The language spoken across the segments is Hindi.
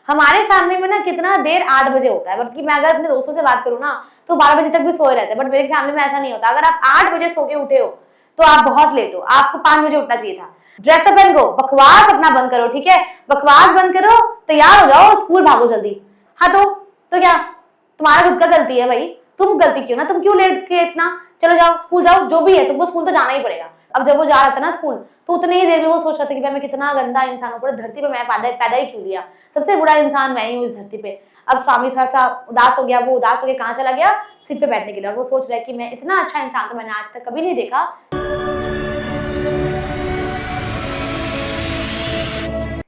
हमारे फैमिली में ना कितना देर 8 बजे होता है, बल्कि मैं अगर अपने दोस्तों से बात करूँ ना तो 12 बजे तक भी सोए रहते हैं, बट मेरे फैमिली में ऐसा नहीं होता। अगर आप 8 बजे सो के उठे हो तो आप बहुत लेट हो, आपको 5 बजे उठना चाहिए था। ड्रेसअप एंड गो, बकवास अपना बंद करो, ठीक है, बकवास बंद करो, तैयार हो जाओ, स्कूल भागो जल्दी। हाँ तो क्या तुम्हारा खुद का गलती है भाई, तुम गलती क्यों ना, तुम क्यों लेट किए इतना, चलो जाओ स्कूल जाओ, जो भी है तुमको स्कूल तो जाना ही पड़ेगा। अब जब वो जा रहा था ना स्कूल तो उतनी ही देर में वो सोच रहा था कि भाई मैं कितना गंदा इंसान हूँ, पूरी धरती पे मैं पैदा ही क्यों लिया, सबसे बुरा इंसान मैं ही हूँ इस धरती पे। अब स्वामी थोड़ा सा उदास हो गया, वो उदास हो गया कहाँ चला गया, सीट पे बैठने के लिए, और वो सोच रहा है कि मैं इतना अच्छा इंसान तो मैंने आज तक कभी नहीं देखा।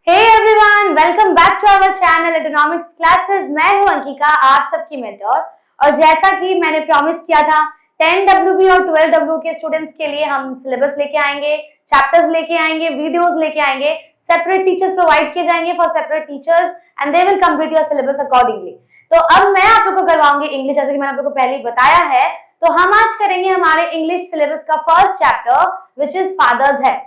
Hey everyone, welcome back to our channel Economics Classes। मैं हूँ अंकिका, आप सबकी मेंटर। और जैसा कि मैंने प्रॉमिस किया था 10WB और 12W के स्टूडेंट्स के लिए हम सिलेबस लेके आएंगे, चैप्टर्स लेके आएंगे, वीडियोस लेके आएंगे, सेपरेट टीचर्स प्रोवाइड किए जाएंगे for separate teachers and they will complete your syllabus accordingly. तो अब मैं आप लोग को करवाऊंगी इंग्लिश, जैसे कि मैंने आप लोग को पहले ही बताया है। तो हम आज करेंगे हमारे इंग्लिश सिलेबस का first chapter which is father's है।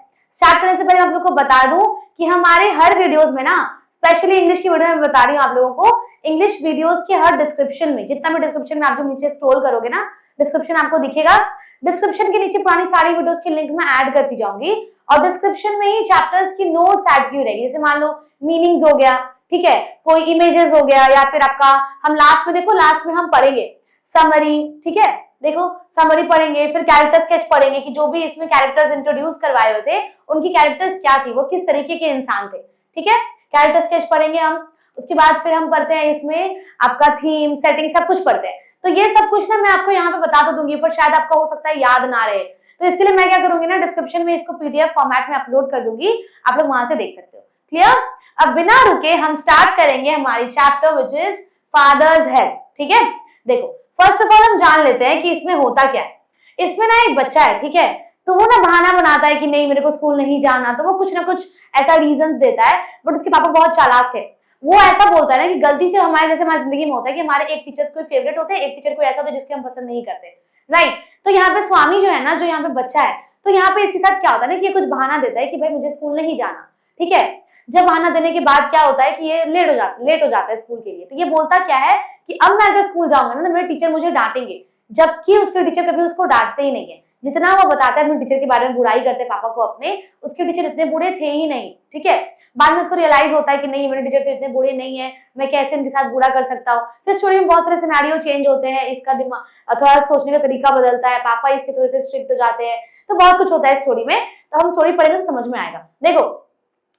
स्टार्ट करने से पहले आप लोग को बता दूं कि हमारे हर वीडियोस में ना, स्पेशली इंग्लिश की वीडियो में बता रही हूँ आप लोगों को, इंग्लिश वीडियोस के हर डिस्क्रिप्शन में, जितना भी डिस्क्रिप्शन में आप जो नीचे स्क्रॉल करोगे ना, डिस्क्रिप्शन आपको दिखेगा, डिस्क्रिप्शन के नीचे पुरानी सारी वीडियोस की लिंक मैं ऐड करती जाऊंगी। और डिस्क्रिप्शन में ही चैप्टर्स की नोट्स ऐड की रहेगी। जैसे मान लो मीनिंग्स हो गया, ठीक है, कोई इमेजेस हो गया, या फिर आपका हम लास्ट में देखो, लास्ट में हम पढ़ेंगे समरी, ठीक है, देखो समरी पढ़ेंगे, फिर कैरेक्टर स्केच पढ़ेंगे कि जो भी इसमें कैरेक्टर्स इंट्रोड्यूस करवाए हुए थे उनकी कैरेक्टर्स क्या थी, वो किस तरीके के इंसान थे, ठीक है, कैरेक्टर स्केच पढ़ेंगे हम। उसके बाद फिर हम पढ़ते हैं इसमें आपका थीम, सेटिंग, सब कुछ पढ़ते हैं। तो ये सब कुछ ना मैं आपको यहाँ पे बता तो दूंगी, पर शायद आपका हो सकता है याद ना रहे, तो इसके लिए मैं क्या करूंगी ना, डिस्क्रिप्शन में इसको पीडीएफ फॉर्मेट में अपलोड कर दूंगी, आप लोग वहां से देख सकते हो। क्लियर? अब बिना रुके हम स्टार्ट करेंगे हमारी चैप्टर विच इज फादर्स हेड। ठीक है, देखो फर्स्ट ऑफ ऑल हम जान लेते हैं कि इसमें होता क्या है। इसमें ना एक बच्चा है, ठीक है, तो वो ना बहाना बनाता है कि नहीं मेरे को स्कूल नहीं जाना, तो वो कुछ ना कुछ ऐसा रीजन देता है, बट उसके पापा बहुत चालाक थे। वो ऐसा बोलता है ना कि गलती से हमारे, जैसे हमारी जिंदगी में होता है कि हमारे एक टीचर कोई फेवरेट होते हैं, एक टीचर कोई ऐसा होता है जिसके हम पसंद नहीं करते, राइट। तो यहाँ पे स्वामी जो है ना, जो यहाँ पे बच्चा है, तो यहाँ पे इसके साथ क्या होता है ना कि ये कुछ बहाना देता है कि भाई मुझे स्कूल नहीं जाना, ठीक है। जब बहाना देने के बाद क्या होता है कि ये लेट हो जाता है स्कूल के लिए। तो ये बोलता क्या है कि अब मैं अगर स्कूल जाऊंगा ना तो मेरे टीचर मुझे डांटेंगे, जबकि उसके टीचर कभी उसको डांटते ही नहीं है। जितना वो बताता है अपने टीचर के बारे में बुराई करते पापा को अपने, उसके टीचर इतने बुरे थे ही नहीं, ठीक है। बाद में उसको रियलाइज होता है कि नहीं मेरे टीचर तो इतने बुरे नहीं है, मैं कैसे इनके साथ बुरा कर सकता हूँ। फिर स्टोरी में बहुत सारे सिनेरियो चेंज होते हैं, इसका दिमाग थोड़ा सोचने का तरीका बदलता है, पापा इसके थोड़े से स्ट्रिक्ट हो जाते हैं, तो बहुत कुछ होता है स्टोरी में। तो हम स्टोरी पढ़ेंगे तो समझ में आएगा। देखो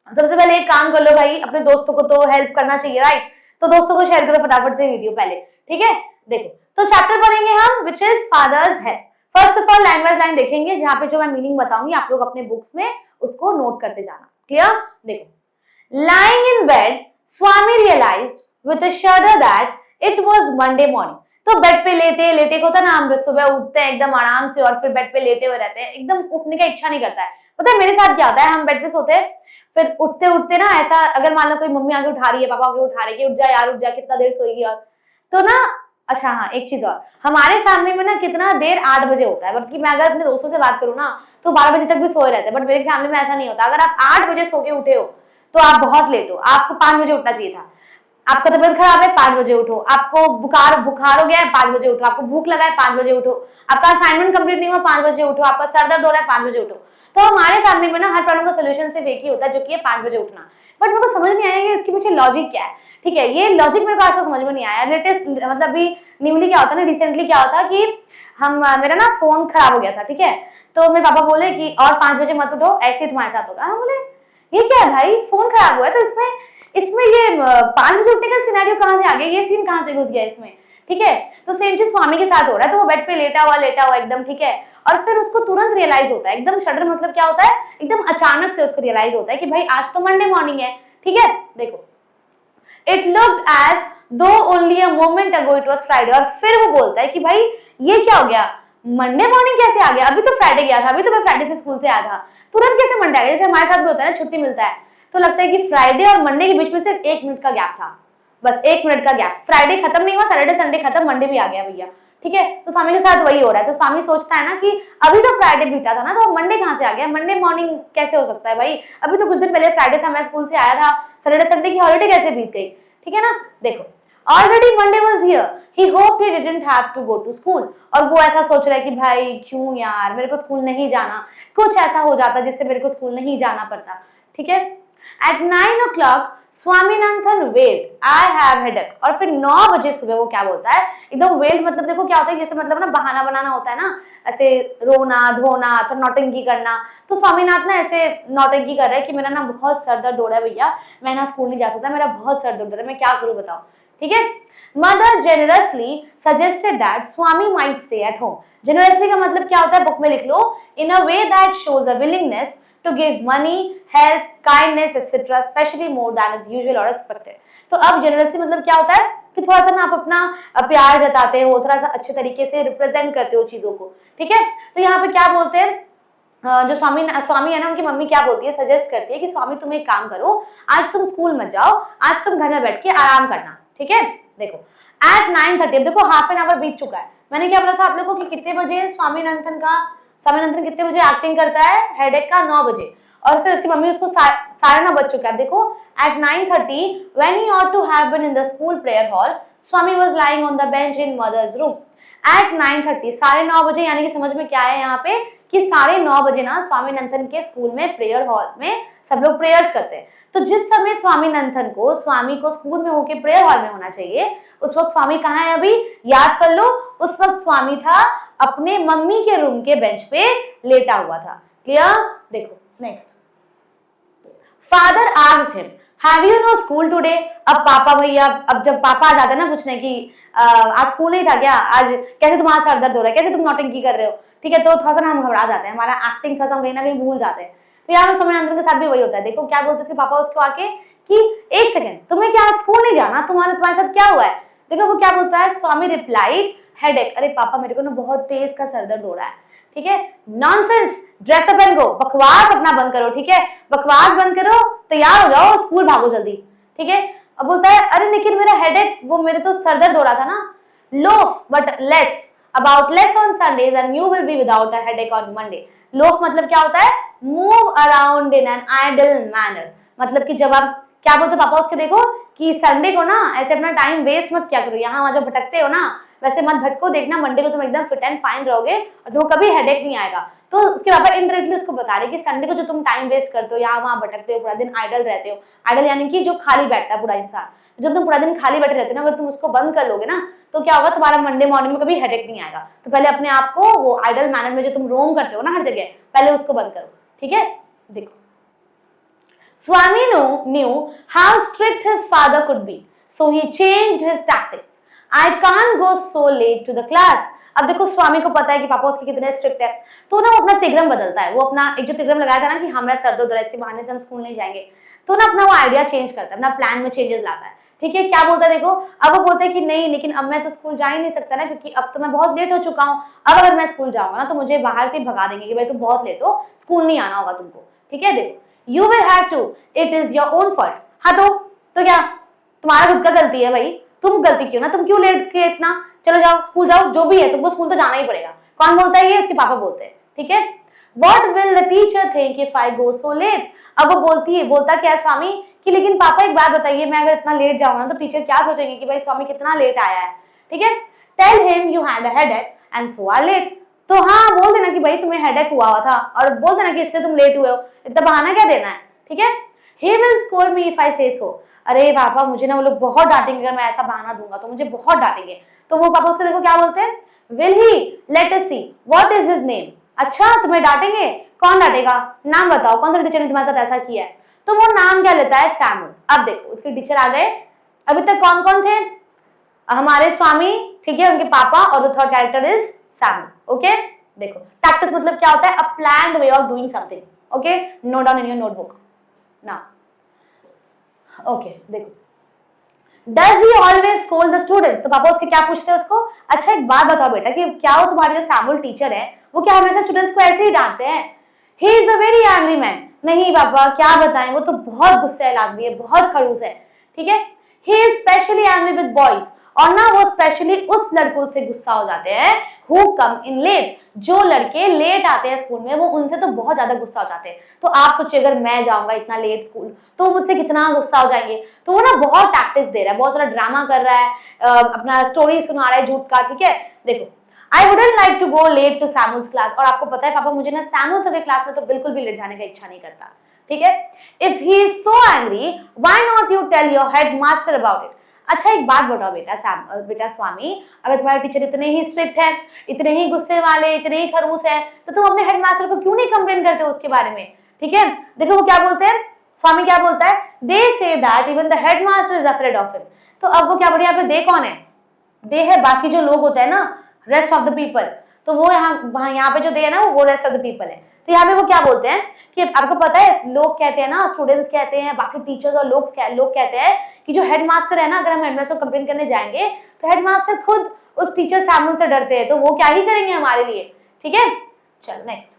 सबसे पहले एक काम कर लो भाई, अपने दोस्तों को तो हेल्प करना चाहिए, राइट। तो दोस्तों को शेयर करो फटाफट से वीडियो पहले, ठीक है। देखो तो चैप्टर पढ़ेंगे हम विच इज फादर्स है। First of all line by line देखेंगे, जहां पे जो मैं मीनिंग बताऊंगी आप लोग अपने बुक्स में उसको नोट करते जाना। क्लियर? देखो, lying in bed, Swami realized with a shudder that it was Monday morning। तो बेड पे लेटे लेटे को होता है ना, हम सुबह उठते हैं एकदम आराम से और फिर बेड पे लेटे हुए रहते हैं, एकदम उठने का इच्छा नहीं करता है। पता है मेरे साथ क्या होता है, हम बेड पे सोते हैं, फिर उठते उठते ना ऐसा, अगर मान लो कोई मम्मी आके उठा रही है, पापा आके उठा रही है, उठ जा यार उठ जा, कितना देर सोएगी, और तो ना अच्छा हाँ एक चीज और, हमारे फैमिली में ना कितना देर 8 बजे होता है, बल्कि मैं अगर अपने दोस्तों से बात करूँ ना तो 12 बजे तक भी सोए रहते हैं, बट मेरे फैमिली में ऐसा नहीं होता। अगर आप 8 बजे सो के उठे हो तो आप बहुत लेट हो, आपको 5 बजे उठना चाहिए था। आपका तबीयत खराब है 5 बजे उठो, आपको बुखार हो गया है 5 बजे उठो, आपको भूख लगा है 5 बजे उठो, आपका असाइनमेंट कंप्लीट नहीं हुआ 5 बजे उठो, आपका सर दर्द हो रहा है 5 बजे उठो। तो हमारे फैमिली में ना हर प्रॉब्लम का सोल्यूशन सिर्फ एक ही होता है, जो कि है 5 बजे उठना। बट मेरे को समझ नहीं आया कि इसके पीछे लॉजिक क्या है, ठीक है। ये लॉजिक मेरे को आज तक समझ में नहीं आया। लेटेस्ट मतलब अभी न्यूली क्या होता है ना, रिसेंटली क्या होता कि मेरा ना फोन खराब हो गया था, ठीक है। तो मेरे पापा बोले कि और 5 बजे मत उठो, ऐसे ही तुम्हारे साथ होगा। हम बोले ये क्या है भाई, फोन खराब हुआ है, तो इसमें ये 5 बजे उठने का सिनेरियो कहाँ से आ गया, ये सीन कहाँ से घुस गया इसमें, ठीक है। तो सेम चीज स्वामी के साथ हो रहा है। तो वो बेड पे लेटा हुआ एकदम, ठीक है, और फिर उसको तुरंत रियलाइज होता है, एकदम शडर मतलब क्या होता है, एकदम अचानक से उसको रियलाइज होता है कि भाई आज तो मंडे मॉर्निंग है, ठीक है। देखो इट लुक्ड एज दो only a moment ago it was Friday. और फिर वो बोलता है कि भाई ये क्या हो गया, मंडे मॉर्निंग कैसे आ गया, अभी तो फ्राइडे गया था, अभी तो मैं फ्राइडे से स्कूल से आया था, तुरंत कैसे मंडे आ गया। जैसे हमारे साथ भी होता है ना, छुट्टी मिलता है तो लगता है कि फ्राइडे और मंडे के बीच में सिर्फ 1 मिनट का गैप था, बस 1 मिनट का गैप। फ्राइडे खत्म नहीं हुआ, सैटरडे संडे खत्म, मंडे भी आ गया भैया, ठीक है। तो स्वामी के साथ वही हो रहा है। तो स्वामी सोचता है ना कि अभी तो फ्राइडे बीता था ना, तो मंडे कहाँ से आ गया, मंडे मॉर्निंग कैसे हो सकता है भाई, अभी तो कुछ दिन पहले फ्राइडे था, मैं स्कूल से आया था, सैटरडे संडे की हॉलिडे कैसे बीत गई। ठीक है ना। देखो already Monday was here, he hope he didn't have to go to school, और वो ऐसा सोच रहा है कि भाई क्यों यार मेरे को स्कूल नहीं जाना, कुछ ऐसा हो जाता जिससे मेरे को स्कूल नहीं जाना पड़ता। ठीक है। At 9 o'clock Swaminathan wailed, I have headache, और फिर 9 बजे सुबह वो क्या बोलता है, एकदम वेल्ड मतलब देखो क्या होता है, जैसे मतलब ना बहाना बनाना होता है ना, ऐसे रोना धोना तो नौटंकी करना, तो स्वामीनाथ ना ऐसे नौटंकी कर रहा है कि मेरा ना बहुत सर दर्द हो रहा है भैया, मैं ना स्कूल नहीं जा सकता, मेरा बहुत सर दर्द हो रहा है, मैं क्या करूं बताओ। ठीक है। Mother generously suggested that Swami might stay at home. Generously का मतलब क्या होता है, बुक में लिख लो, in a way that shows a willingness to give money, help, kindness, etc. especially more than is usual or expected. तो अब जनरली मतलब क्या होता है कि थोड़ा सा ना आप अपना प्यार जताते हो, थोड़ा सा अच्छे तरीके से रिप्रेजेंट करते हो चीजों को। ठीक है। तो यहाँ पे क्या बोलते हैं, जो स्वामी है ना, उनकी मम्मी क्या बोलती है, सजेस्ट करती है कि स्वामी तुम एक काम करो, आज तुम स्कूल मत जाओ, आज तुम घर में बैठ के आराम करना। ठीक है। देखो एट 9:30, देखो हाफ एन आवर बीत चुका है। मैंने क्या बोला था आप लोगों को कि कितने बजे स्वामीनाथन कितने बजे एक्टिंग करता है हेडेक का, 9 बजे, और फिर उसकी मम्मी उसको 9:30 बज चुका है। देखो at 9:30 when he ought to have been in the school prayer hall, Swami was lying on the bench in mother's room. At 9:30 9:30 बजे, यानी कि समझ में क्या है यहाँ पे कि 9:30 बजे ना स्वामीनाथन के स्कूल में प्रेयर हॉल में सब लोग प्रेयर्स करते हैं। तो जिस समय स्वामीनाथन को स्वामी को स्कूल में होके प्रेयर हॉल में होना चाहिए, उस वक्त स्वामी कहाँ है, अभी याद कर लो, उस वक्त स्वामी था अपने मम्मी के रूम के बेंच पे लेटा हुआ था। क्लियर। देखो next, father asked him have you know school today. अब पापा भैया, अब जब पापा आ जाते हैं ना पूछने की आज स्कूल नहीं था क्या, आज कैसे तुम्हारा सर दर्द हो रहा है, कैसे तुम नौटंकी कर रहे हो। ठीक है। तो थोड़ा सा हम घबरा जाते हैं, हमारा एक्टिंग थोड़ा सा कहीं ना कहीं भूल जाते हैं। तो यार स्वामीनाथन के साथ भी वही होता है। देखो क्या बोलते थे पापा उसको आके कि एक सेकंड, तुम्हें क्या स्कूल नहीं जाना, तुम्हारे साथ क्या हुआ है। देखो वो क्या बोलता है, स्वामी रिप्लाइड हेडेक, अरे पापा मेरे को ना बहुत तेज का सर दर्द हो रहा है। ठीक है। Nonsense, dress up and go, बकवास अपना बंद करो। ठीक है। बकवास बंद करो, तैयार हो जाओ, स्कूल भागो जल्दी। ठीक है। अब बोलता है अरे लेकिन मेरा हेडेक, वो मेरे तो सर दर्द हो रहा था ना, loaf but less about less on Sundays and you will be without a headache on Monday. Loaf मतलब क्या होता है, move around in an idle manner, मतलब कि जब आप क्या बोलते पापा उसके, देखो कि संडे को ना ऐसे अपना टाइम वेस्ट मत क्या करो, यहाँ वहां जब भटकते हो ना वैसे मत भटको, देखना मंडे को तुम एकदम फिट एंड फाइन रहोगे और तुमको कभी हेडेक नहीं आएगा। तो उसके पापा इनडायरेक्टली उसको बता रहे कि संडे को जो तुम टाइम वेस्ट करते हो, यहाँ वहां भटकते हो, पूरा दिन आइडल रहते हो, आइडल यानी कि जो खाली बैठता है पूरा इंसान, जो तुम पूरा दिन खाली बैठे रहते हो ना, अगर तुम उसको बंद कर लोगे ना तो क्या होगा, तुम्हारा मंडे मॉर्निंग में कभी हेडेक नहीं आएगा। तो पहले अपने आप को वो आइडल मैनर में जो तुम रोम करते हो ना हर जगह, पहले उसको बंद करो। ठीक है। देखो Swami knew how strict his father could be, so he changed his tactics. I can't go so late to the class. अब देखो स्वामी को पता है कि पापा उसके कितने स्ट्रिक्ट है, तो ना वो अपना तिग्रम बदलता है। वो अपना एक जो तिग्रम लगाया था ना कि हमारा सर दर्द हो रहा है, इसके बहाने से हम स्कूल नहीं जाएंगे, तो ना अपना वो आइडिया चेंज करता है, अपना प्लान में चेंजेस लाता है। ठीक है। क्या बोलता है देखो, अब वो बोलता है कि नहीं लेकिन अब मैं तो स्कूल जा ही नहीं सकता ना, क्योंकि अब तो मैं बहुत लेट हो चुका हूँ, अब अगर मैं स्कूल जाऊंगा ना तो मुझे बाहर से भगा देंगे कि भाई तुम बहुत लेट हो, स्कूल नहीं आना होगा तुमको। ठीक है। देखो You will have to. It is your own fault. हाँ तो क्या तुम्हारा खुद का गलती है भाई, तुम गलती क्यों ना, तुम क्यों लेट किए इतना, चलो जाओ स्कूल जाओ, जो भी है तुमको स्कूल तो जाना ही पड़ेगा। कौन बोलता है ये, उसके पापा बोलते हैं। ठीक है। What will the teacher think if I go so late? अब वो बोलता क्या स्वामी कि लेकिन पापा एक बात बताइए, मैं अगर इतना लेट जाऊंगा तो टीचर क्या सोचेंगे कि भाई स्वामी कितना लेट आया है। ठीक है। Tell him you had a headache and so are late. तो हाँ बोल देना कि भाई तुम्हें हेडेक हुआ था, और बोल देना कि इससे तुम लेट हुए हो, इतना बहाना क्या देना है। ठीक है। He will scold me if I say so. अरे पापा मुझे ना वो लोग बहुत डांटेंगे अगर मैं ऐसा बहाना दूंगा, तो मुझे बहुत डांटेंगे। तो वो पापा उसको देखो क्या बोलते हैं, Will he? Let us see. What is his name? अच्छा तुम्हें डांटेंगे, कौन डांटेगा, नाम बताओ, कौन सा टीचर ने तुम्हारे साथ ऐसा किया है। तो वो नाम क्या लेता है, सैमुअल। अब देखो उसके टीचर आ गए, अभी तक कौन कौन थे, हमारे स्वामी, ठीक है, उनके पापा, और the third character is Samuel. Okay. देखो टैक्टिस मतलब क्या होता है, a planned way of doing something. Okay. Note down in your notebook now. Okay. देखो does he always scold the students. तो पापा उसके क्या पूछते हैं उसको, अच्छा एक बात बताओ बेटा कि क्या वो तुम्हारे जो सैमुअल टीचर है वो क्या हमेशा स्टूडेंट्स को ऐसे ही डांटते हैं। He is a very angry man. नहीं पापा क्या बताएं, वो तो बहुत गुस्सैल आदमी है, बहुत खड़ूस है। ठीक है। He is specially angry with boys, और ना वो स्पेशली उस लड़कों से गुस्सा हो जाते हैं हु कम इन लेट, जो लड़के लेट आते हैं स्कूल में वो उनसे तो बहुत ज्यादा गुस्सा हो जाते हैं। तो आप सोचिए अगर मैं जाऊंगा इतना लेट स्कूल तो मुझसे कितना गुस्सा हो जाएंगे। तो वो ना बहुत टैक्टिक्स दे रहा है, बहुत सारा ड्रामा कर रहा है, अपना स्टोरी सुना रहा है झूठ का। ठीक है, देखो I wouldn't like to go late to Samuel's class, और आपको पता है पापा मुझे ना सैमुअल सर के क्लास में तो बिल्कुल भी लेट जाने का इच्छा नहीं करता। ठीक है, if he is so angry why not you tell your headmaster about it. अच्छा एक बात बताओ बेटा स्वामी, अगर तुम्हारे टीचर इतने ही स्ट्रिक्ट है, इतने ही गुस्से वाले, इतने ही खड़ूस है, तो तुम अपने हेडमास्टर को क्यों नहीं कंप्लेन करते हो उसके बारे में। ठीक है, देखो वो क्या बोलते हैं, स्वामी क्या बोलता है, they say that even the headmaster is afraid of him. तो अब वो क्या बोल रहे हैं, यहाँ पे दे कौन है, दे है बाकी जो लोग होते हैं ना, रेस्ट ऑफ द पीपल। तो वो यहाँ पे जो दे है ना वो रेस्ट ऑफ द पीपल है। तो यहाँ पे वो क्या बोलते हैं कि आपको पता है लोग कहते हैं ना, स्टूडेंट्स कहते हैं, बाकी टीचर्स और लोग कहते हैं कि जो हेडमास्टर है ना, अगर हम हेडमास्टर को कंप्लेन करने जाएंगे तो हेडमास्टर खुद उस टीचर सैमुअल से डरते हैं, तो वो क्या ही करेंगे हमारे लिए। ठीक है, चलो नेक्स्ट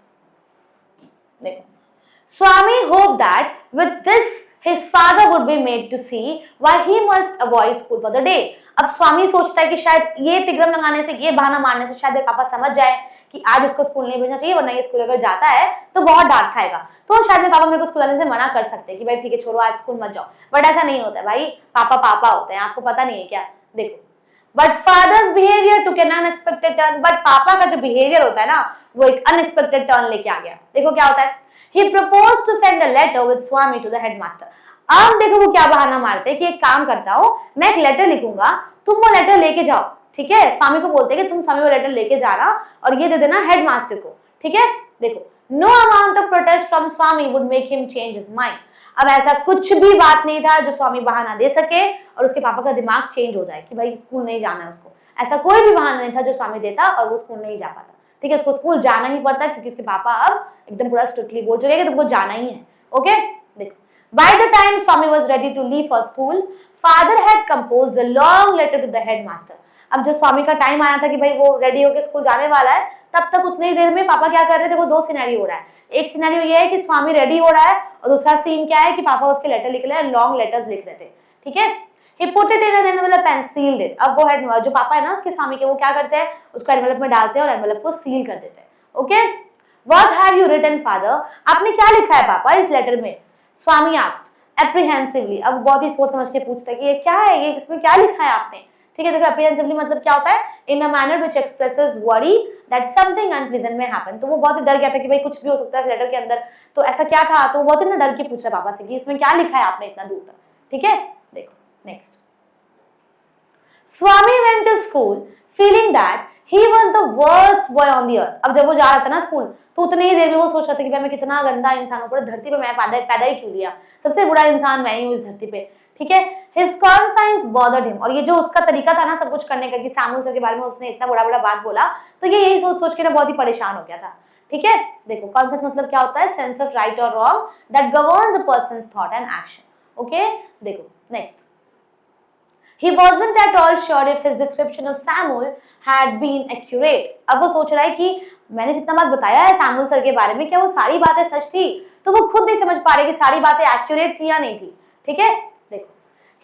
देखो, Swami hope that with this his father would be made to see why he must avoid school for the day। अब स्वामी सोचता है कि शायद ये तिगड़म लगाने से, ये बहाना मारने से शायद पापा समझ जाए कि आज इसको स्कूल नहीं भेजना चाहिए, वरना ये स्कूल अगर जाता है तो बहुत डांट खाएगा। तो शायद मेरे पापा मेरे को स्कूल आने से मना कर सकते हैं कि भाई ठीक है छोड़ो आज स्कूल मत जाओ, बट ऐसा नहीं होता है भाई, पापा पापा होते हैं, आपको पता नहीं है क्या। देखो, but father's behaviour took an unexpected turn, but पापा का जो बिहेवियर होता है ना वो एक अनएक्सपेक्टेड टर्न लेके आ गया। देखो क्या होता है, he proposed to send a letter with Swami to the headmaster। अब देखो वो क्या बहाना मारते हैं कि एक काम करता हूं, मैं एक लेटर लिखूंगा, तुम वो लेटर लेके जाओ। ठीक है, स्वामी को बोलते हैं कि तुम स्वामी वो लेटर लेके जाना और ये दे देना हेडमास्टर को। ठीक है, देखो, no amount of protest from Swami would make him change his mind. अब ऐसा कुछ भी बात नहीं था जो स्वामी बहाना दे सके और उसके पापा का दिमाग चेंज हो जाए कि भाई स्कूल नहीं जाना है उसको। ऐसा कोई भी बहाना नहीं था जो स्वामी देता और वो स्कूल नहीं जा पाता। ठीक है, उसको स्कूल जाना ही पड़ता क्योंकि उसके पापा अब एकदम पूरा स्ट्रिक्टली बोल चुके कि तुमको जाना ही है। ओके, देखो, by the time Swami was ready to leave for school, father had composed a long letter to the headmaster। अब जो स्वामी का टाइम आया था कि भाई वो रेडी होकर स्कूल जाने वाला है, तब तक उतनी देर में पापा क्या कर रहे थे, वो दो सिनेरियो हो रहा है। एक सिनेरियो ये है कि स्वामी रेडी हो रहा है और दूसरा सीन क्या है कि पापा उसके लेटर लिख रहे हैं, लॉन्ग लेटर्स लिख रहे थे। ठीक है, he put it in an envelope and sealed it। अब वो जो पापा है ना उसके स्वामी के, वो क्या करते हैं, उसको एनवेलप में डालते हैं और एनवेलप को सील कर देते हैं। Okay, what have you written father? आपने क्या लिखा है पापा इस लेटर में? स्वामी asked apprehensively। अब बहुत ही सोच समझ के पूछता है कि ये क्या है, ये इसमें क्या लिखा है आपने। ठीक है, देखो apprehensively मतलब क्या होता है, in a manner which expresses worry that something unpleasant may happen। तो वो बहुत ही डर गया था कि भाई कुछ भी हो सकता है इस लेटर के अंदर, तो ऐसा क्या था, तो वो बहुत ही ना डर के पूछ रहा पापा से कि इसमें क्या लिखा है आपने इतना दूर तक। ठीक है, देखो next, Swami went to school feeling that he was the worst boy on the earth। अब जब वो जा रहा था ना स्कूल तो उतनी ही देर में वो सोच रहा था कि भाई मैं कितना गंदा इंसान हूँ, पूरी धरती पे मैं पैदा ही क्यों लिया, सबसे बुरा इंसान मैं ही हूँ इस धरती पे। ठीक है, his conscience bothered him। और ये जो उसका तरीका था ना सब कुछ करने का कि सैमुअल सर के बारे में उसने इतना बड़ा बात बोला, तो ये यही सोच के ना बहुत ही परेशान हो गया था। ठीक है, देखो कॉन्शियस मतलब क्या होता है, सेंस ऑफ राइट और wrong that governs a persons thought and action. Okay, देखो next, he wasn't at all sure if his description of Samuel had been accurate। अब वो सोच रहा है कि मैंने जितना बात बताया है सैमुअल सर के बारे में, क्या वो सारी बातें सच थी, तो वो खुद नहीं समझ पा रहे कि सारी बातें एक्यूरेट थी या नहीं थी। ठीक है, देखो,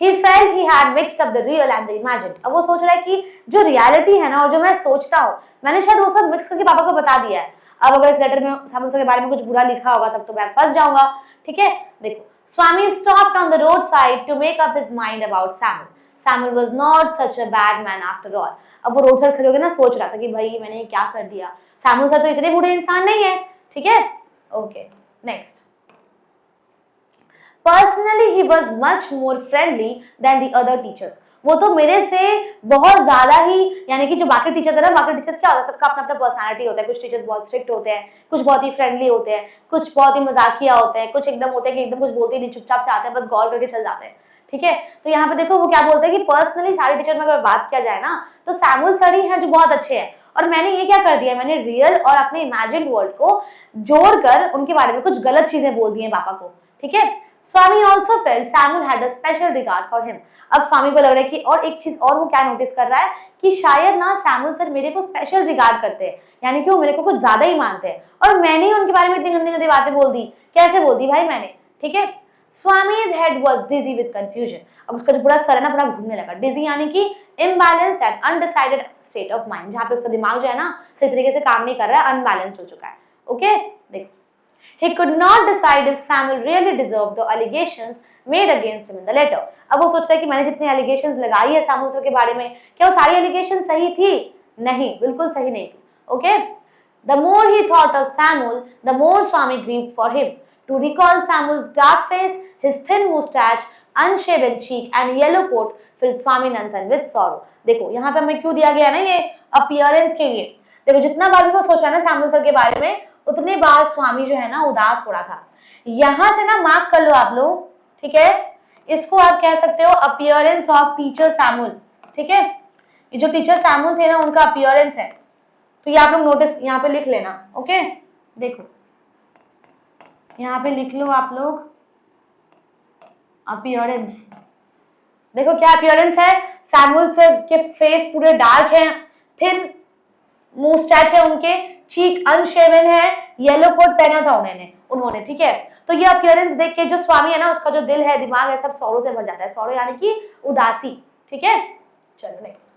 he felt he had mixed up the real and the imagined। अब वो सोच रहा है कि जो रियलिटी है ना और जो मैं सोचता हूँ, मैंने शायद वो सब मिक्स करके पापा को बता दिया है। अब अगर इस लेटर में सैमुअल सर के बारे में कुछ बुरा लिखा होगा तब तो मैं फंस जाऊंगा। ठीक है, देखो, स्वामी stopped on the roadside to make up his mind about Samuel। Samuel was not such a bad man after all। अब वो रोड साइड खड़े होकर ना सोच रहा था कि भाई मैंने क्या कर दिया, सैमुअल सर तो इतने बुरे इंसान नहीं है। ठीक है, okay next, personally he was much more friendly than the other teachers. वो तो मेरे से बहुत ज्यादा ही, यानी कि जो बाकी टीचर्स है ना, बाकी टीचर्स क्या होता है, सबका अपना अपना पर्सनालिटी होता है। कुछ टीचर्स बहुत स्ट्रिक्ट होते हैं, कुछ बहुत ही फ्रेंडली होते हैं, कुछ बहुत ही मजाकिया होते हैं, कुछ एकदम होते हैं कि एकदम कुछ बोलते ही नहीं, चुपचाप से आते हैं, बस गॉल करके चल जाते हैं। ठीक है, तो यहाँ पे देखो वो क्या बोलते हैं कि पर्सनली सारे टीचर में अगर बात किया जाए ना तो सैमुअल सर ही हैं जो बहुत अच्छे हैं, और मैंने ये क्या कर दिया, मैंने रियल और अपने इमेजिन्ड वर्ल्ड को जोड़कर उनके बारे में कुछ गलत चीजें बोल दी हैं पापा को। ठीक है, Swami also felt Samuel had a special regard for him. अब स्वामी को लग रहा है कि और एक चीज और वो क्या नोटिस कर रहा है कि शायद ना सैमुअल सर मेरे को स्पेशल रिगार्ड करते हैं, यानी कि वो मेरे को कुछ ज्यादा ही मानते हैं, और मैंने ही उनके बारे में इतनी गंदी गंदी बातें बोल दी। कैसे बोल दी भाई मैंने। ठीक है, Swami's head was dizzy with confusion. अब उसका जो पूरा सर है ना पूरा घूमने लगा. Dizzy यानी कि imbalanced and undecided state of mind, जहाँ पे उसका दिमाग जो है ना सही तरीके से काम नहीं कर रहा है, unbalanced हो चुका है. Okay, देखो. He could not decide if Samuel really deserved the allegations made against him in the letter. अब वो सोच रहा है कि मैंने जितनी allegations लगाई है सैमुअल सर के बारे में, क्या वो सारी allegations सही थी? नहीं, बिल्कुल सही नहीं थी. Okay? The more he thought of Samuel, the more Swami grieved for him. To recall Samuel's dark face, his thin moustache, unshaven cheek and yellow coat filled Swaminathan with sorrow. देखो यहाँ पे हमें क्यों दिया गया है ना ये अपीयरेंस के लिए. देखो जितना बार भी वो सोचा है ना सैमुअल सर के बारे में, उतनी बार स्वामी जो है ना उदास हो रहा था. यहाँ से ना मार्क कर लो आप लोग, ठीक है. इसको आप कह सकते हो अपीयरेंस ऑफ टीचर सैमुअल. ठीक है, ये जो टीचर सैमुअल थे ना उनका अपीयरेंस है, तो ये आप लोग नोटिस यहाँ पे लिख लेना. ओके, देखो यहाँ पे लिख लो आप लोग अपीयरेंस. देखो क्या अपीयरेंस है. सैमुअल सर के फेस पूरे डार्क है, थिन मुस्टैच है उनके, चीक अनशेवन है, येलो कोट पहना था उन्होंने. ठीक है, तो ये अपीयरेंस देख के जो स्वामी है ना उसका जो दिल है दिमाग है सब सौरों से भर जाता है. सौरों यानी कि उदासी. ठीक है, चलो next.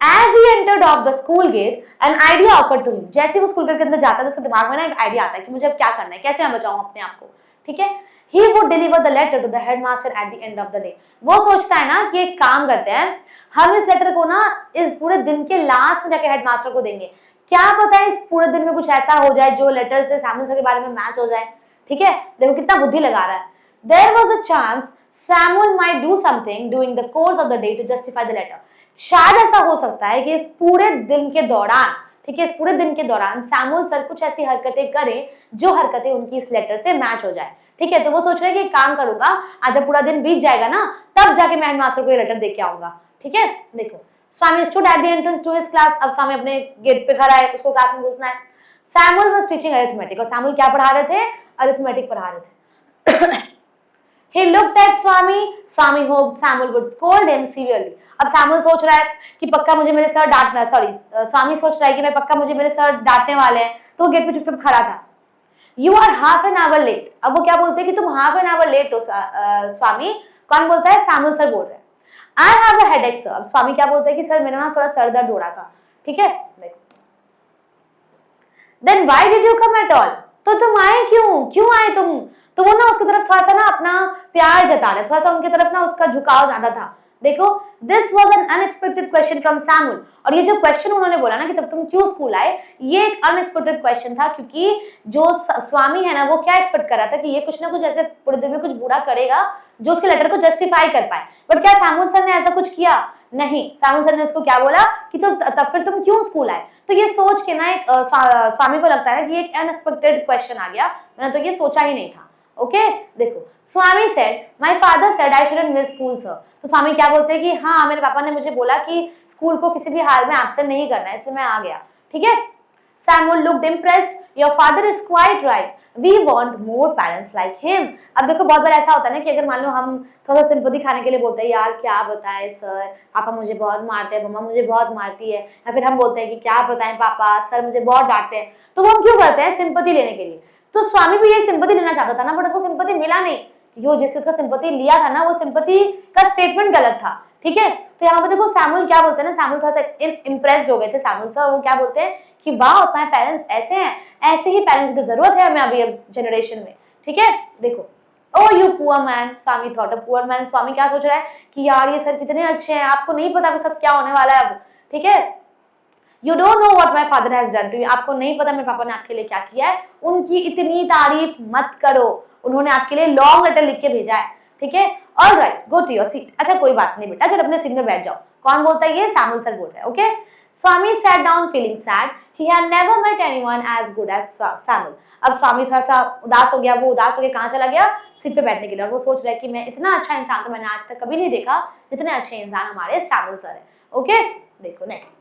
As he entered off the school gate, an idea occurred to him. जैसे वो स्कूल गेट के अंदर जाता है तो उसके दिमाग में ना एक आइडिया आता है कि मुझे अब क्या करना है, कैसे मैं बचाऊं अपने आप को. ठीक है, he would deliver the letter to the headmaster at the end of the day. वो सोचता है ना कि एक काम करते हैं, हम इस लेटर को ना इस पूरे दिन के लास्ट में जाके हेडमास्टर को देंगे. क्या पता है इस पूरे दिन में कुछ ऐसा हो जाए जो लेटर से सैमुअल सर के बारे में मैच हो जाए. ठीक है, देखो कितना बुद्धि लगा रहा है. There was a chance Samuel might do something during the course of the day to justify the letter. शायद ऐसा हो सकता है कि इस पूरे दिन के दौरान, ठीक है, इस पूरे दिन के दौरान सैमुअल सर कुछ ऐसी हरकतें करें जो हरकतें उनकी इस लेटर से मैच हो जाए. ठीक है, तो वो सोच रहे हैं कि काम करूंगा, आज जब पूरा दिन बीत जाएगा ना तब जाके मैं हेडमास्टर को ये लेटर दे के आऊंगा. ठीक है, देखो Swami stood at the entrance to his class. अब स्वामी अपने गेट पे खड़ा है, उसको क्लास में घुसना है. Samuel was teaching arithmetic. और सैमुअल क्या पढ़ा रहे थे? अरिथमेटिक पढ़ा रहे थे. He looked at Swami. Swami hoped Samuel would scold him severely. अब सैमुअल सोच रहा है कि पक्का मुझे मेरे सर डांटना, स्वामी सोच रहा है कि मैं पक्का मुझे मेरे सर डांटने वाले हैं, तो वो गेट पे चुपचाप खड़ा था. You are half an hour late. अब वो क्या बोलते हैं कि तुम हाफ एन आवर लेट हो स्वामी. कौन बोलता है? सैमुअल सर बोल रहे हैं. I have a headache sir. अब स्वामी क्या बोलते हैं कि सर मेरा ना थोड़ा सर दर्द हो रहा था. ठीक है, देखो. Then why did you come at all? तो तुम आए क्यों आए तुम? तो वो ना उसकी तरफ थोड़ा सा ना अपना प्यार जता रहे, थोड़ा सा उनकी तरफ ना उसका झुकाव ज्यादा था. देखो, this was an unexpected question from Samuel. और ये जो क्वेश्चन उन्होंने बोला ना कि तब तुम क्यों स्कूल आए, ये एक अनएक्सपेक्टेड क्वेश्चन था, क्योंकि जो स्वामी है ना वो क्या एक्सपेक्ट कर रहा था कि ये कुछ ना कुछ ऐसे पूरे दिन में कुछ बुरा करेगा जो उसके लेटर को जस्टिफाई कर पाए. बट क्या सैमुअल सर ने ऐसा कुछ किया? नहीं. सैमुअल सर ने उसको क्या बोला कि तब फिर तुम क्यों स्कूल आए. तो ये सोच के ना एक स्वामी को लगता है कि एक अनएक्सपेक्टेड क्वेश्चन आ गया, मैंने तो ये सोचा ही नहीं था. ओके, देखो Swami said my father said I shouldn't miss school sir. तो स्वामी क्या बोलते हैं कि हाँ मेरे पापा ने मुझे बोला कि स्कूल को किसी भी हाल में एब्सेंट नहीं करना है, इसलिए मैं आ गया. ठीक है. Samuel looked impressed. Your father is quite right, we want more parents like him. अब देखो बहुत बार ऐसा होता है ना कि अगर मान लो हम थोड़ा सा सिंपैथी खाने के लिए बोलते हैं यार क्या बताएं सर, पापा मुझे बहुत मारते हैं, मम्मा मुझे बहुत मारती है, या फिर हम बोलते हैं कि क्या बताएं पापा, सर मुझे बहुत डांटते हैं. तो वो हम क्यों करते हैं? सिंपैथी लेने के लिए. तो स्वामी भी ये सिंपैथी लेना चाहता था ना, बट उसको सिंपैथी मिला नहीं. जो जिस चीज का सिंपैथी लिया था ना वो सिंपैथी का स्टेटमेंट गलत था. ठीक है, तो यहाँ पे देखो सैमुअल क्या बोलते हैं ना, सैमुअल थोड़ा सा इम्प्रेस्ड हो गए थे सैमुअल सर. वो क्या बोलते हैं कि वाह माय पेरेंट्स ऐसे हैं, ऐसे ही पेरेंट्स की जरूरत है हमें अभी जनरेशन में. ठीक है, देखो oh you poor man, Swami thought a poor man. Swami क्या सोच रहा है कि यार ये सर कितने अच्छे हैं, आपको नहीं पता आपके साथ क्या होने वाला है अब. ठीक है, you don't know what my father has done to you. आपको नहीं पता मेरे पापा ने आपके लिए क्या किया है. उनकी इतनी तारीफ मत करो, उन्होंने आपके लिए लॉन्ग लेटर लिख के भेजा है. ठीक है, alright go to your seat. अच्छा कोई बात नहीं बेटा, चलो अपने सीट में बैठ जाओ. कौन बोलता है? ये सैमुअल सर बोल रहे हैं. Okay. Swami sat down feeling sad. He had never met anyone as good as Samuel. अब स्वामी थोड़ा सा उदास हो गया. वो उदास होकर कहाँ चला गया? सीट पे बैठने के लिए. और वो सोच रहा है कि मैं इतना अच्छा इंसान तो मैंने आज तक कभी नहीं देखा जितने अच्छे इंसान हमारे सैमुअल सर है. ओके, देखो next.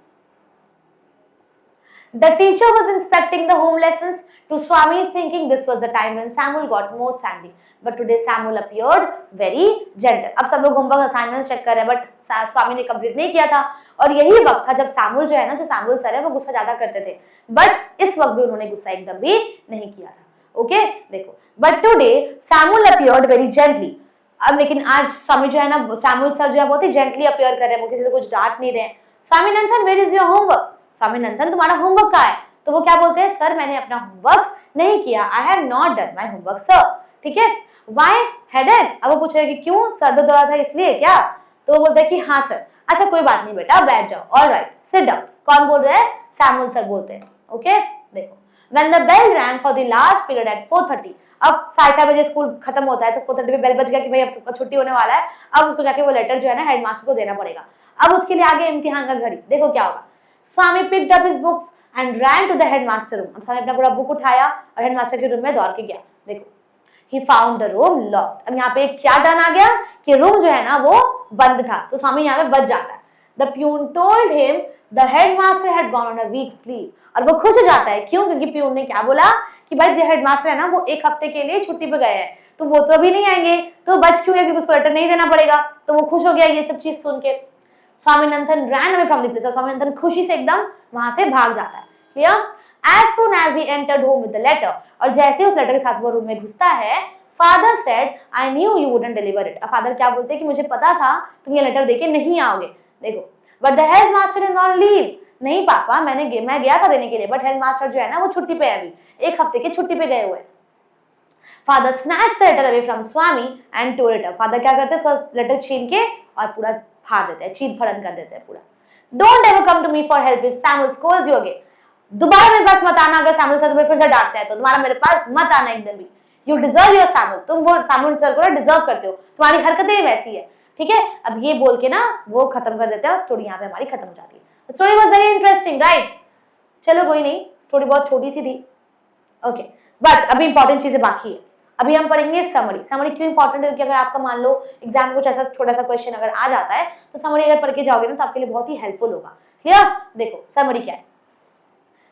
The teacher was inspecting the home lessons. To Swami's thinking, this was the time when Samuel got most angry. But today Samuel appeared very gentle. अब सब लोग होमवर्क असाइनमेंट्स चेक कर रहे हैं, बट स्वामी ने कंप्लीट नहीं किया था. और यही वक्त था जब सैमुअल जो है ना, जो सैमुअल सर है वो गुस्सा ज्यादा करते थे. बट इस वक्त भी उन्होंने गुस्सा एकदम भी नहीं किया था. ओके देखो, but today Samuel appeared very gently. अब लेकिन आज स्वामी जो है ना, सैमुअल सर जो है बहुत ही जेंटली अपीयर कर रहे हैं, वो किसी से कुछ डांट नहीं रहे। Swaminathan where is your homework, Swaminathan तुम्हारा होमवर्क कहाँ है? तो वो क्या बोलते हैं, सर मैंने अपना होमवर्क नहीं किया, I have not done my homework sir. ठीक है, व्हाई हेडेक, अब वो पूछ रहे हैं कि क्यों, सर दर्द हो रहा था इसलिए क्या? तो वो बोलते हैं कि हाँ सर। अच्छा कोई बात नहीं बेटा, बैठ जाओ, ऑलराइट सिट डाउन। कौन बोल रहे हैं? सैमुअल सर बोलते हैं। ओके देखो, when the bell rang for the last period at 4:30, अब 4:30 बजे स्कूल खत्म होता है, तो 4:30 पे बेल बज गया कि भाई अब छुट्टी होने वाला है। अब उसको जाके वो लेटर जो है ना हेडमास्टर को देना पड़ेगा। अब उसके लिए आगे इम्तिहान का घड़ी, देखो क्या होगा। स्वामी picked up his books and ran to the headmaster room। अब स्वामी अपना पूरा बुक उठाया और हेडमास्टर के रूम में दौड़ के गया। देखो, he found the room locked। अब यहाँ पे क्या डन आ गया कि रूम जो है ना वो बंद था, तो स्वामी यहाँ पे बच जाता है। The peon told him the headmaster had gone on a week's leave। और वो खुश हो जाता है, क्यों? क्योंकि पियून ने क्या बोला कि भाई जो हेडमास्टर है ना वो एक हफ्ते के लिए छुट्टी पे गए हैं, तो वो तो अभी नहीं आएंगे, तो बच क्यों है, क्योंकि उसको लेटर नहीं देना पड़ेगा। तो वो खुश हो गया ये सब चीज सुन के। Swaminathan ran away from the place। Swaminathan खुशी से एकदम वहां से भाग जाता है। Clear? As soon as he entered home with the letter, और जैसे उस लेटर के साथ वो रूम में घुसता है, father said, I knew you wouldn't deliver it। अब फादर क्या बोलते हैं कि मुझे पता था तुम ये लेटर देके नहीं आओगे। देखो, but the headmaster is on leave। नहीं पापा, मैं गया था देने के लिए, बट हेडमास्टर जो है ना वो छुट्टी पे है, अभी एक हफ्ते की छुट्टी पे गए हुए। Father snatched the letter away from Swami and tore it up। Father क्या करते हैं, उसका लेटर छीन के और पूरा फाड़ देते हैं, चीर फड़न कर देते हैं पूरा। Don't ever come to me for help if Samuel scolds you again। दोबारा मेरे पास मत आना, अगर सैमुअल सर तुम्हें फिर से डांटते हैं तो दोबारा मेरे पास मत आना एकदम भी। You deserve your Samuel। तुम वो सैमुअल सर को ना डिजर्व करते हो, तुम्हारी हरकतें वैसी है। ठीक है, अब ये बोल के ना वो खत्म कर देते हैं और स्टोरी यहाँ पे हमारी खत्म हो जाती है। Story was very interesting right. चलो कोई नहीं, स्टोरी बहुत छोटी सी थी। ओके, बट अभी इंपॉर्टेंट चीजें बाकी है। अभी हम पढ़ेंगे समरी। समरी क्यों इंपॉर्टेंट है? क्योंकि अगर आपका मान लो एग्जाम में कुछ ऐसा छोटा सा क्वेश्चन अगर आ जाता है तो समरी अगर पढ़ के जाओगे ना तो आपके लिए बहुत ही हेल्पफुल होगा। क्लियर? देखो समरी क्या है।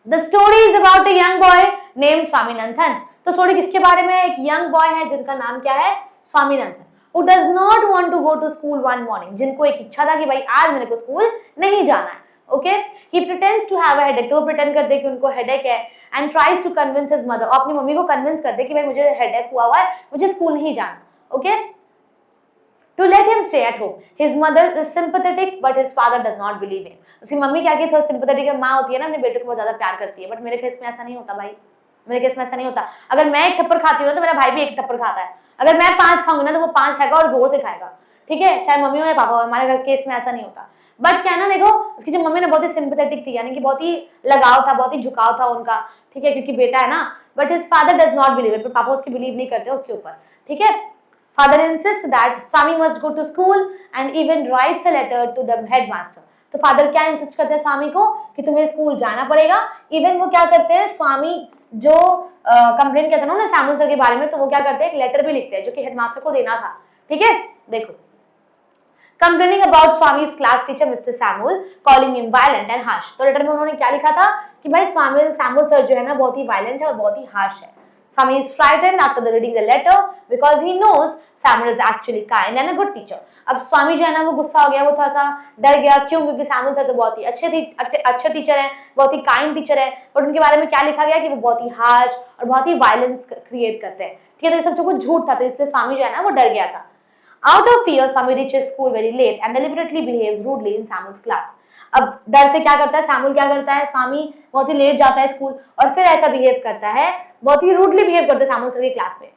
The story is about a young boy named Swaminathan. तो स्टोरी किसके बारे में है? एक यंग बॉय है जिनका नाम क्या है? Swaminathan. Who does not want to go to school one morning। जिनको एक इच्छा था कि भाई आज मेरे को स्कूल नहीं जाना है। Okay, he pretends to have a headache। तो वो प्रिटेंड करते कि उनको हेडेक है and tries to convince his mother। और अपनी मम्मी को कन्विंस करते कि भाई मुझे हेडेक हुआ है, मुझे स्कूल नहीं जाना। Okay, to let him stay at home। his mother is sympathetic but his father does not believe him। उसकी मम्मी क्या की थोड़ी सिंपैथेटिक माँ होती है ना, अपने बेटे को बहुत ज्यादा प्यार करती है, बट मेरे केस में ऐसा नहीं होता भाई। मेरे केस में ऐसा नहीं होता। अगर मैं एक थप्पड़ खाती हूँ तो मेरा भाई भी एक थप्पड़ खाता है। अगर मैं 5 खाऊंगी ना तो वो 5 खाएगा और जोर से खाएगा। ठीक है, चाहे मम्मी हो या पापा हो। हमारे घर केस में ऐसा नहीं होता। बट क्या ना, देखो उसकी जो मम्मी ने बहुत ही सिंपैथेटिक थी, यानी कि बहुत ही लगाव था, बहुत ही झुकाव था उनका। ठीक है, क्योंकि बेटा है ना। But his father does not believe it. पापा उसकी बिलीव नहीं करते उसके ऊपर। ठीक है, father insist that Swami must go to school and even writes a letter to the headmaster. तो फादर क्या इंसिस्ट करते हैं स्वामी को कि तुम्हें स्कूल जाना पड़ेगा। इवन वो क्या करते हैं, स्वामी जो कंप्लेन किया था ना सैमुअल सर के बारे में, तो वो क्या करते हैं, एक लेटर भी लिखते हैं जो कि हेडमास्टर को देना था। ठीक है, देखो, complaining about Swami's class teacher mister Samuel, calling him violent and harsh. तो लेटर में उन्होंने क्या लिखा था कि भाई सैमुअल सर जो है ना बहुत ही वायलेंट है और बहुत ही हार्श है। Swami is frightened after reading the letter because he knows Samuel is actually kind and a good teacher। अब स्वामी जो है ना वो गुस्सा हो गया, वो थोड़ा सा डर गया। क्यों? क्योंकि सैमुअल सर तो बहुत ही अच्छे टीचर हैं, बहुत ही काइंड टीचर है, बट उनके बारे में क्या लिखा गया कि वो बहुत ही हार्श और बहुत ही वायलेंस क्रिएट करते हैं। ठीक है, तो ये सब कुछ झूठ था, तो इसलिए स्वामी जो है ना वो डर गया था। Out of fear, Swami reaches school very late and deliberately behaves rudely in Samuel's class। अब डर से क्या करता है सैमुअल, क्या करता है, स्वामी बहुत ही लेट जाता है स्कूल और फिर ऐसा बिहेव करता है, बहुत ही रूडली बिहेव करता है सैमुअल सर की क्लास में।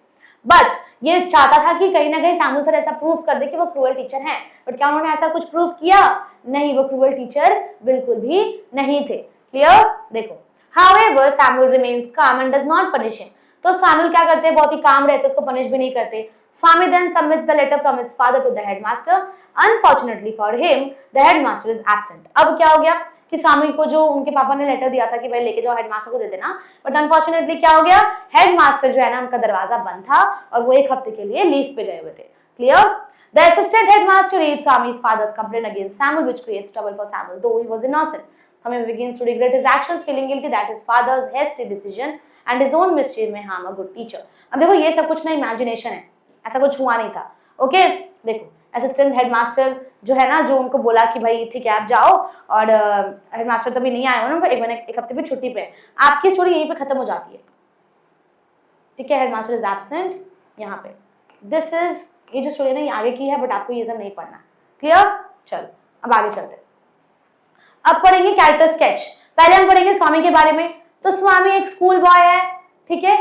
बट ये चाहता था कि कहीं ना कहीं सैमुअल सर ऐसा प्रूव कर दे कि वो क्रूअल टीचर हैं। बट क्या उन्होंने ऐसा कुछ प्रूव किया? नहीं, वो क्रूअल टीचर बिल्कुल भी नहीं थे। क्लियर? देखो, however Samuel remains calm and does not punish him। तो सैमुअल क्या करते हैं, बहुत ही काम रहते, उसको पनिश भी नहीं करते। Swami then submits the letter from his father to the headmaster। Unfortunately for him, the headmaster is absent। अब क्या हो गया कि स्वामी को जो उनके पापा ने लेटर दिया था कि भाई लेके जाओ हेडमास्टर को दे देना, बट अनफॉर्चुनेटली क्या हो गया, हेडमास्टर जो है ना उनका दरवाजा बंद था और वो एक हफ्ते के लिए लीव पे गए हुए थे। Clear? The assistant headmaster reads Swami's father's complaint against Samuel, which creates trouble for Samuel, though he was innocent। Swami begins to regret his actions, feeling guilty that his father's hasty decision and his own mischief may harm a good teacher। अब देखो ये सब कुछ ना इमेजिनेशन है, ऐसा कुछ हुआ नहीं था। ओके, देखो असिस्टेंट हेडमास्टर जो है ना, जो उनको बोला कि भाई ठीक है आप जाओ, और हेडमास्टर तो भी नहीं आए, उनको एक हफ्ते पे छुट्टी पे। आपकी स्टोरी यहीं पे खत्म हो जाती है। ठीक है, हेडमास्टर इज एब्सेंट यहाँ पे। दिस इज, ये जो स्टोरी है ना ये आगे की है, बट आपको ये सब नहीं पढ़ना। क्लियर? चलो अब आगे चलते हैं। अब पढ़ेंगे कैरेक्टर स्केच। पहले हम पढ़ेंगे स्वामी के बारे में। तो स्वामी एक स्कूल बॉय है, ठीक है,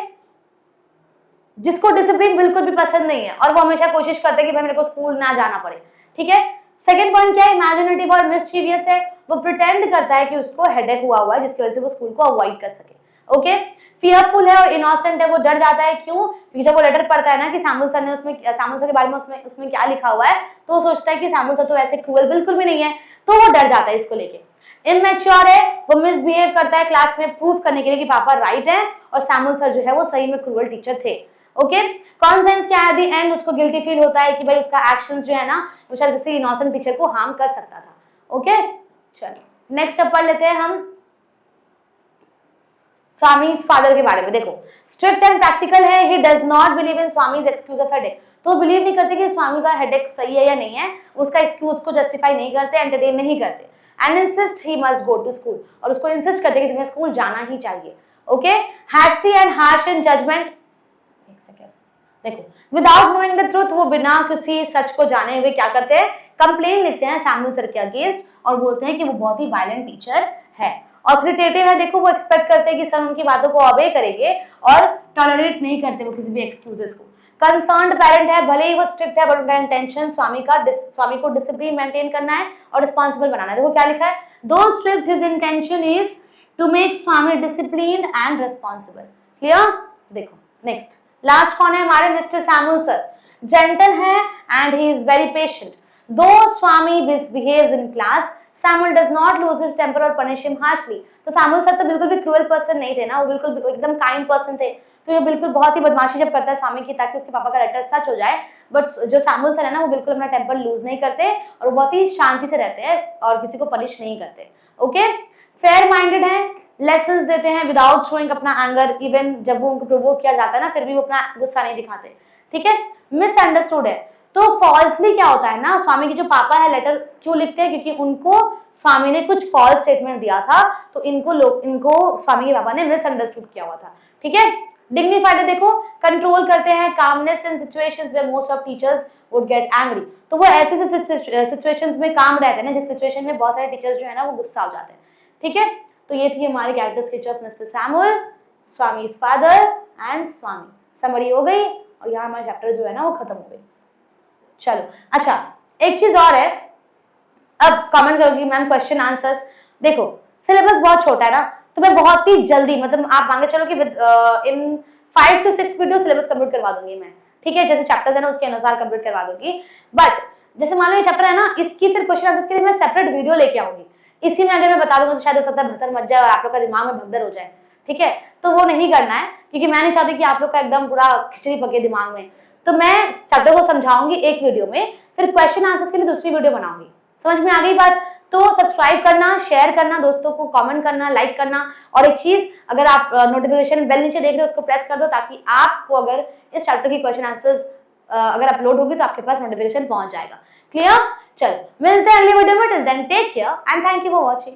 जिसको डिसिप्लिन बिल्कुल भी पसंद नहीं है और वो हमेशा कोशिश करता है कि भाई मेरे को स्कूल ना जाना पड़े। ठीक है। सेकंड पॉइंट क्या है, इमेजिनेटिव और मिस्चीवियस है। वो प्रिटेंड करता है कि उसको हेडेक हुआ है जिसकी वजह से वो स्कूल को अवॉइड कर सके। ओके। फियरफुल है और इनोसेंट है। वो डर जाता है, क्यों? क्योंकि जब वो लेटर पढ़ता है ना कि सैमुअल सर ने सैमुअल सर के बारे में उसमें क्या लिखा हुआ है, तो वो सोचता है कि सैमुअल सर तो ऐसे क्रूअल बिल्कुल भी नहीं है, तो वो डर जाता है इसको लेके। इमेच्योर है, वो मिसबिहेव करता है क्लास में प्रूव करने के लिए कि पापा राइट है और सैमुअल सर जो है वो सही में क्रूअल टीचर थे। ओके। कॉन्सेंस क्या है, एट द एंड उसको गिल्टी फील होता है कि भाई उसका एक्शंस जो है ना वो शायद किसी इनोसेंट टीचर को हार्म कर सकता था। ओके। चलो नेक्स्ट अब पढ़ लेते हैं हम स्वामी's फादर के बारे में। देखो, स्ट्रिक्ट एंड प्रैक्टिकल है। He does not believe in Swami's excuse of headache. तो बिलीव नहीं करते कि स्वामी का हेडेक सही है या नहीं है, उसका एक्सक्यूज को जस्टिफाई नहीं करते, एंटरटेन नहीं करते। And insist he must go to school, और उसको इंसिस्ट करते कि तुम्हें स्कूल जाना ही चाहिए। Okay. Hasty and harsh in judgement. देखो, विदाउट नोइंग द ट्रूथ, वो बिना किसी सच को जाने हुए क्या करते हैं, कंप्लेन लिखते हैं सैमुअल सर के अगेंस्ट और बोलते हैं कि वो बहुत ही वायलेंट टीचर है। ऑथोरिटेटिव है। देखो, वो एक्सपेक्ट करते हैं कि सर उनकी बातों को ओबे करेंगे और टॉलरेट नहीं करते वो किसी भी एक्सक्यूजेस को। कंसर्न्ड पेरेंट है, भले ही वो स्ट्रिक्ट है बट उनका इंटेंशन स्वामी को डिसिप्लिन मेंटेन करना है और रिस्पांसिबल बनाना है। देखो क्या लिखा है, though strict his intention is to make Swami disciplined and responsible. Clear? देखो नेक्स्ट, लास्ट कौन है हमारे, मिस्टर सैमुअल सर। जेंटल है and he is very patient. Though Swami misbehaves in class, Samuel does not lose his temper or punish him harshly। तो सैमुअल सर तो बिल्कुल भी क्रूअल पर्सन नहीं थे ना, वो बिल्कुल एकदम काइंड पर्सन थे। तो ये बिल्कुल बहुत ही बदमाशी जब करता है स्वामी की ताकि उसके पापा का लेटर सच हो जाए, बट जो सैमुअल सर है ना वो बिल्कुल अपना टेम्पर लूज नहीं करते और वो बहुत ही शांति से रहते हैं और किसी को पनिश नहीं करते। ओके। फेयर माइंडेड है, लेसन्स देते हैं विदाउट शोइंग अपना एंगर। इवन जब वो उनको प्रोवोक किया जाता है ना फिर भी वो अपना गुस्सा नहीं दिखाते। ठीक है। मिसअंडरस्टूड है, तो फॉल्सली क्या होता है ना, स्वामी के जो पापा है लेटर क्यों लिखते हैं, क्योंकि उनको स्वामी ने कुछ फॉल्स स्टेटमेंट दिया था, तो इनको स्वामी के पापा ने मिसअंडरस्टूड किया हुआ था। ठीक है। डिग्निफाइड है, देखो कंट्रोल करते हैं, calmness in situations where most of teachers would get angry. तो वो ऐसे सिचुएशंस में काम रहते हैं ना जिस सिचुएशन में बहुत सारे टीचर्स जो है ना वो गुस्सा हो जाते हैं। ठीक है। तो ये थी हमारी character sketch of mister Samuel, Swami's father and Swami. Summary हो गई और यहाँ हमारा चैप्टर जो है ना वो खत्म हो गई। चलो अच्छा, एक चीज और है, अब कमेंट करोगी मैम क्वेश्चन आंसर्स। देखो सिलेबस बहुत छोटा है ना, तो मैं बहुत ही जल्दी, मतलब आप मान के चलो कि इन 5 to 6 वीडियो सिलेबस कंप्लीट करवा दूंगी मैं। ठीक है, जैसे चैप्टर्स है ना उसके अनुसार कंप्लीट करवा दूंगी। बट जैसे मान लो ये चैप्टर है ना, इसकी फिर क्वेश्चन आंसर्स के लिए मैं सेपरेट वीडियो लेके आऊंगी। इसी में अगर मैं बता दूंगा तो शायद हो सकता है भसर मच जाए और आप लोग का दिमाग में भगदड़ हो जाए। ठीक है, तो वो नहीं करना है क्योंकि मैं नहीं चाहती कि आप लोग का एकदम पूरा खिचड़ी पके दिमाग में। तो मैं चैप्टर को समझाऊंगी एक वीडियो में, फिर क्वेश्चन आंसर्स के लिए दूसरी वीडियो बनाऊंगी। समझ में आ गई बात? तो सब्सक्राइब करना, शेयर करना, दोस्तों को कमेंट करना, लाइक करना। और एक चीज, अगर आप नोटिफिकेशन बेल नीचे देख रहे हो उसको प्रेस कर दो ताकि आपको अगर इस चैप्टर की क्वेश्चन आंसर्स अगर अपलोड होगी तो आपके पास नोटिफिकेशन पहुंच जाएगा। क्लियर? चल मिलते हैं अगली वीडियो में। Till then take care and thank you for watching.